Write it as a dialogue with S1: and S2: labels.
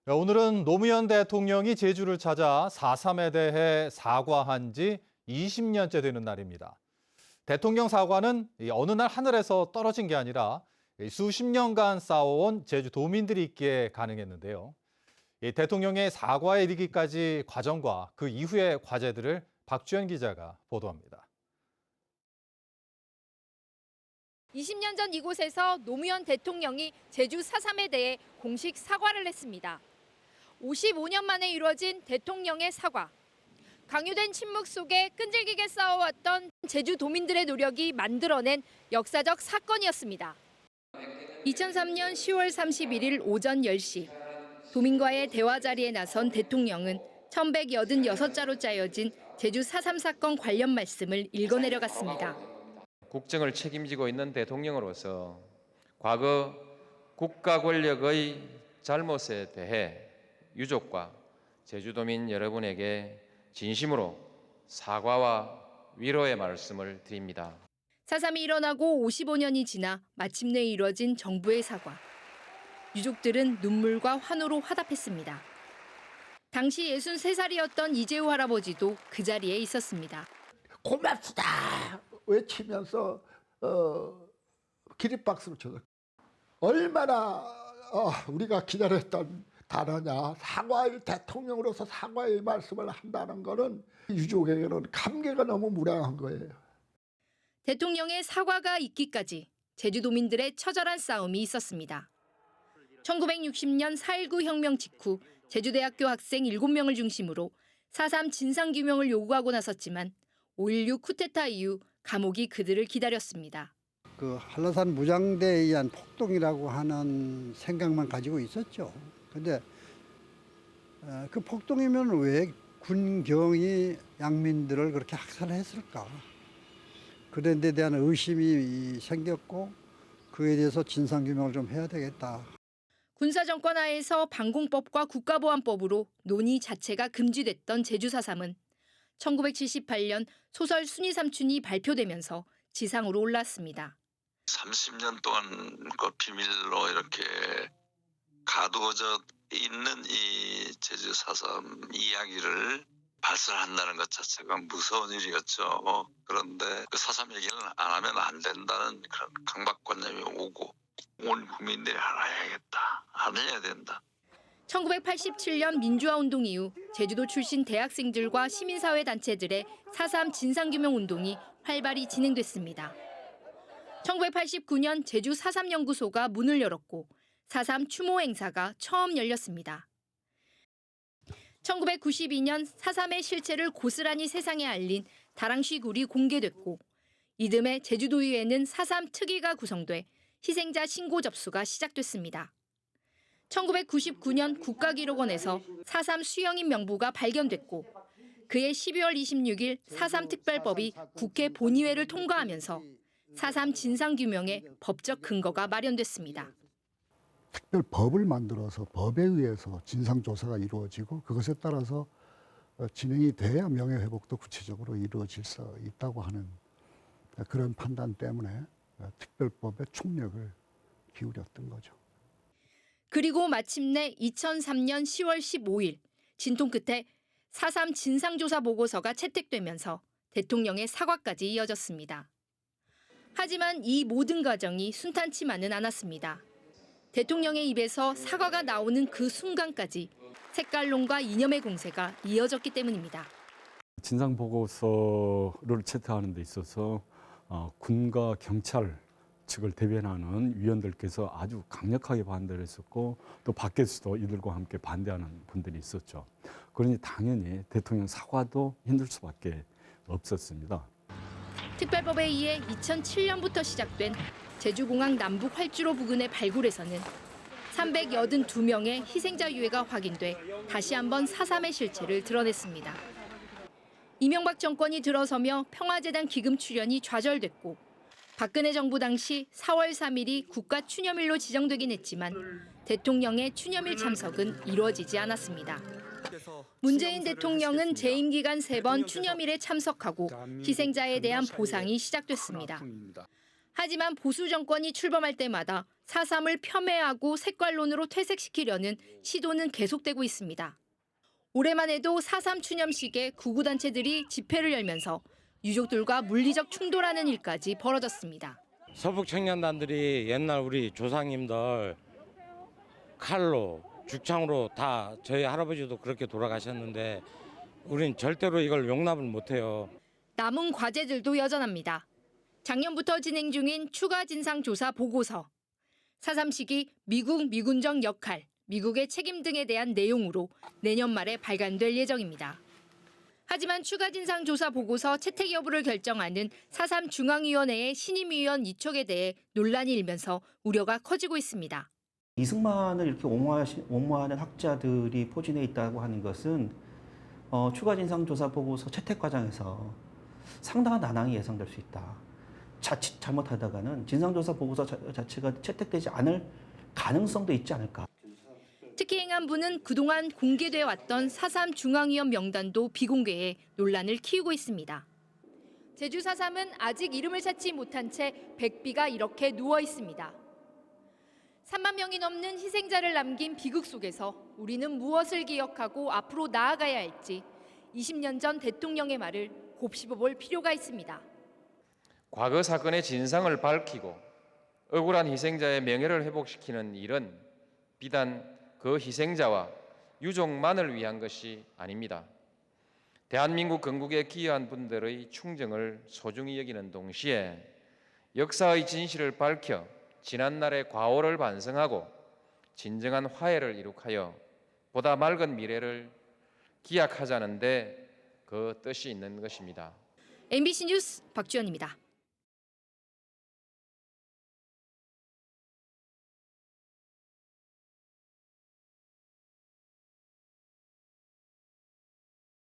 S1: 오늘은 노무현 대통령이 제주를 찾아 4.3에 대해 사과한 지 20년째 되는 날입니다. 대통령 사과는 어느 날 하늘에서 떨어진 게 아니라 수십 년간 쌓아온 제주 도민들이 있기에 가능했는데요. 대통령의 사과에 이르기까지 과정과 그 이후의 과제들을 박주연 기자가 보도합니다.
S2: 20년 전 이곳에서 노무현 대통령이 제주 4.3에 대해 공식 사과를 했습니다. 55년 만에 이루어진 대통령의 사과. 강요된 침묵 속에 끈질기게 싸워왔던 제주 도민들의 노력이 만들어낸 역사적 사건이었습니다. 2003년 10월 31일 오전 10시 도민과의 대화 자리에 나선 대통령은 1186자로 짜여진 제주 4.3 사건 관련 말씀을 읽어내려갔습니다.
S3: 국정을 책임지고 있는 대통령으로서 과거 국가 권력의 잘못에 대해 유족과 제주도민 여러분에게 진심으로 사과와 위로의 말씀을 드립니다.
S2: 4.3이 일어나고 55년이 지나 마침내 이뤄진 정부의 사과. 유족들은 눈물과 환호로 화답했습니다. 당시 63살이었던 이재우 할아버지도 그 자리에 있었습니다.
S4: 고맙다 외치면서 기립박수를 쳐서 얼마나 우리가 기다렸던 단어냐. 사과의 대통령으로서 사과의 말씀을 한다는 거는 유족에게는 감개가 너무 무량한 거예요.
S2: 대통령의 사과가 있기까지 제주도민들의 처절한 싸움이 있었습니다. 1960년 4.19 혁명 직후 제주대학교 학생 7명을 중심으로 4.3 진상규명을 요구하고 나섰지만 5.16 쿠데타 이후 감옥이 그들을 기다렸습니다.
S5: 그 한라산 무장대에 의한 폭동이라고 하는 생각만 가지고 있었죠. 근데 그 폭동이면 왜 군경이 양민들을 그렇게 학살했을까? 그런 데 대한 의심이 생겼고 그에 대해서 진상규명을 좀 해야 되겠다.
S2: 군사정권 하에서 방공법과 국가보안법으로 논의 자체가 금지됐던 제주 4.3은 1978년 소설 순이 삼춘이 발표되면서 지상으로 올랐습니다.
S6: 30년 동안 그 비밀로 이렇게 가두어져 있는 이 제주 4.3 이야기를 발설한다는 것 자체가 무서운 일이었죠. 그런데 그 4.3 얘기는 안 하면 안 된다는 그런 강박관념이 오고 온 국민들이 알아야겠다. 알아야 된다.
S2: 1987년 민주화운동 이후 제주도 출신 대학생들과 시민사회 단체들의 4.3 진상규명운동이 활발히 진행됐습니다. 1989년 제주 4.3 연구소가 문을 열었고 4.3 추모 행사가 처음 열렸습니다. 1992년 4.3의 실체를 고스란히 세상에 알린 다랑쉬 굴이 공개됐고 이듬해 제주도의회는 4.3 특위가 구성돼 희생자 신고 접수가 시작됐습니다. 1999년 국가기록원에서 4.3 수형인 명부가 발견됐고 그해 12월 26일 4.3 특별법이 국회 본의회를 통과하면서 4.3 진상규명의 법적 근거가 마련됐습니다.
S4: 특별법을 만들어서 법에 의해서 진상조사가 이루어지고 그것에 따라서 진행이 돼야 명예회복도 구체적으로 이루어질 수 있다고 하는 그런 판단 때문에 특별법에 총력을 기울였던 거죠.
S2: 그리고 마침내 2003년 10월 15일 진통 끝에 4.3 진상조사 보고서가 채택되면서 대통령의 사과까지 이어졌습니다. 하지만 이 모든 과정이 순탄치만은 않았습니다. 대통령의 입에서 사과가 나오는 그 순간까지 색깔론과 이념의 공세가 이어졌기 때문입니다.
S7: 진상보고서를 채택하는 데 있어서 군과 경찰 측을 대변하는 위원들께서 아주 강력하게 반대를 했었고 또 밖에서도 이들과 함께 반대하는 분들이 있었죠. 그러니 당연히 대통령 사과도 힘들 수밖에 없었습니다.
S2: 특별법에 의해 2007년부터 시작된 제주공항 남북 활주로 부근의 발굴에서는 382명의 희생자 유해가 확인돼 다시 한번 4.3의 실체를 드러냈습니다. 이명박 정권이 들어서며 평화재단 기금 출연이 좌절됐고 박근혜 정부 당시 4월 3일이 국가 추념일로 지정되긴 했지만 대통령의 추념일 참석은 이루어지지 않았습니다. 문재인 대통령은 재임 기간 3번 추념일에 참석하고 희생자에 대한 보상이 시작됐습니다. 하지만 보수 정권이 출범할 때마다 4.3을 폄훼하고 색깔론으로 퇴색시키려는 시도는 계속되고 있습니다. 올해만 해도 4.3 추념식에 구구단체들이 집회를 열면서 유족들과 물리적 충돌하는 일까지 벌어졌습니다.
S8: 서북 청년단들이 옛날 우리 조상님들 칼로 죽창으로 다 저희 할아버지도 그렇게 돌아가셨는데 우린 절대로 이걸 용납을 못해요.
S2: 남은 과제들도 여전합니다. 작년부터 진행 중인 추가 진상조사 보고서, 4.3 시기 미국 미군정 역할, 미국의 책임 등에 대한 내용으로 내년 말에 발간될 예정입니다. 하지만 추가 진상조사 보고서 채택 여부를 결정하는 4.3 중앙위원회의 신임위원 2척에 대해 논란이 일면서 우려가 커지고 있습니다.
S9: 이승만을 이렇게 옹호하는 학자들이 포진해 있다고 하는 것은 추가 진상조사 보고서 채택 과정에서 상당한 난항이 예상될 수 있다. 자칫 잘못하다가는 진상조사 보고서 자체가 채택되지 않을 가능성도 있지 않을까.
S2: 특히 행안부는 그동안 공개돼 왔던 4.3 중앙위원 명단도 비공개해 논란을 키우고 있습니다. 제주 4.3은 아직 이름을 찾지 못한 채 백비가 이렇게 누워 있습니다. 3만 명이 넘는 희생자를 남긴 비극 속에서 우리는 무엇을 기억하고 앞으로 나아가야 할지 20년 전 대통령의 말을 곱씹어볼 필요가 있습니다.
S3: 과거 사건의 진상을 밝히고 억울한 희생자의 명예를 회복시키는 일은 비단 그 희생자와 유족만을 위한 것이 아닙니다. 대한민국 건국에 기여한 분들의 충정을 소중히 여기는 동시에 역사의 진실을 밝혀 지난날의 과오를 반성하고 진정한 화해를 이룩하여 보다 맑은 미래를 기약하자는 데 그 뜻이 있는 것입니다.
S2: MBC 뉴스 박주연입니다.